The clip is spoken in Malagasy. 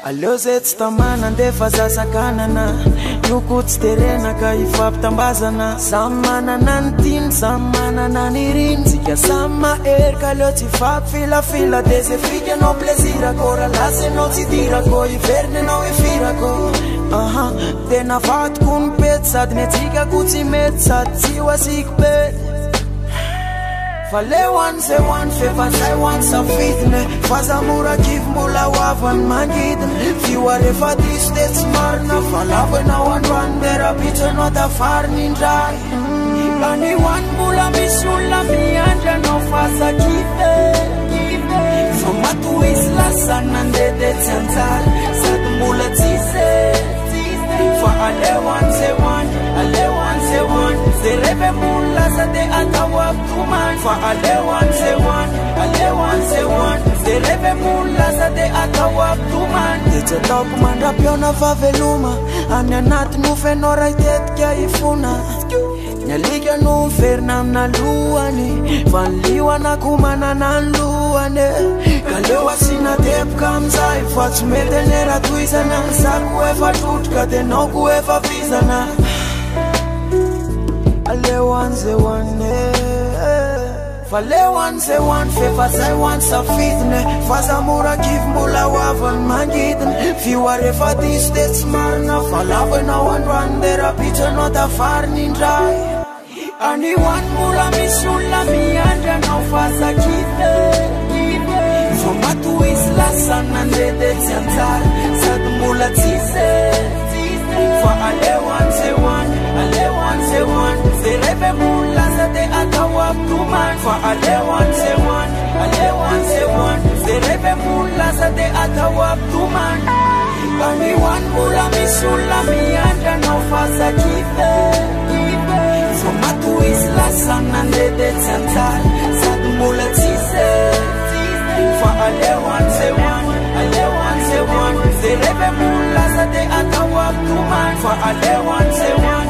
Aleo zay tsy tamana andefa zasakanana Noko tsy terenaka ifampitambazana Samy manana ny tiny, samy manana ny riny Tsika samy maherika aleo tsy ifampifilafila De ze fika anao plesirako Raha lasy anao tsy dirako Iveriny anao ifirako Tena vatoko ny pety Sady ny atsikako tsy mety Sady tsy ho asiko pety Fa le hoany zay hoany fefa zay hoany safidiny Fa za mora kivy mbola hoavany mangidiny Fioa refa diso de tsy marina Fa lavo enao androany de rapitrano tafariny indray Any hoany mbola misy olona miandry anao fa sakive Fa matoizy lasany nandeha de tsy anjary Sady mbola tsise Fa ale hoany zay hoany Ale hoany zay hoany Zay reve mbola lasa de atao abdomany Fa ale hoany zay hoany Ale hoany zay hoany Zay reve mbola lasa de atao abdomany De tsy ataoko mandrapiona faveloma Any anaty nofenao ray tetika ifona Ny alika no miverina amina lohany Fa ny lioanako manana ny lohany Ka leo asina tepoka amizay Fa tsy mety anera toizana Zako efa trotroka de naoko efa vizana Aleo anzay hoany Fa leo anzay hoany fefa zay hoany safidiny Fa za mora kivy mbola hoavany mangidiny Fioa refa diso de tsy marina Fa lavo enao androany de rapitrano tafariny indray Any hoany mbola misy olona miandry anao fa sakive Fa matoizy lasany nandeha de tsy anjary Sady mbola tsise Fa ale hoany zay hoany Ale hoany zay hoany Zay reve mbola lasa de atao abdomany Fa ale hoany zay hoany Ale hoany zay hoany Zay reve mbola lasa de atao abdomany Any hoany mbola misy olona miandry anao fa sakive Fa matoizy lasany nandeha de tsy anjary Sady mbola tsise Fa ale hoany zay hoany Ale hoany zay hoany Zay reve mbola lasa de atao abdomany Fa ale hoany zay hoany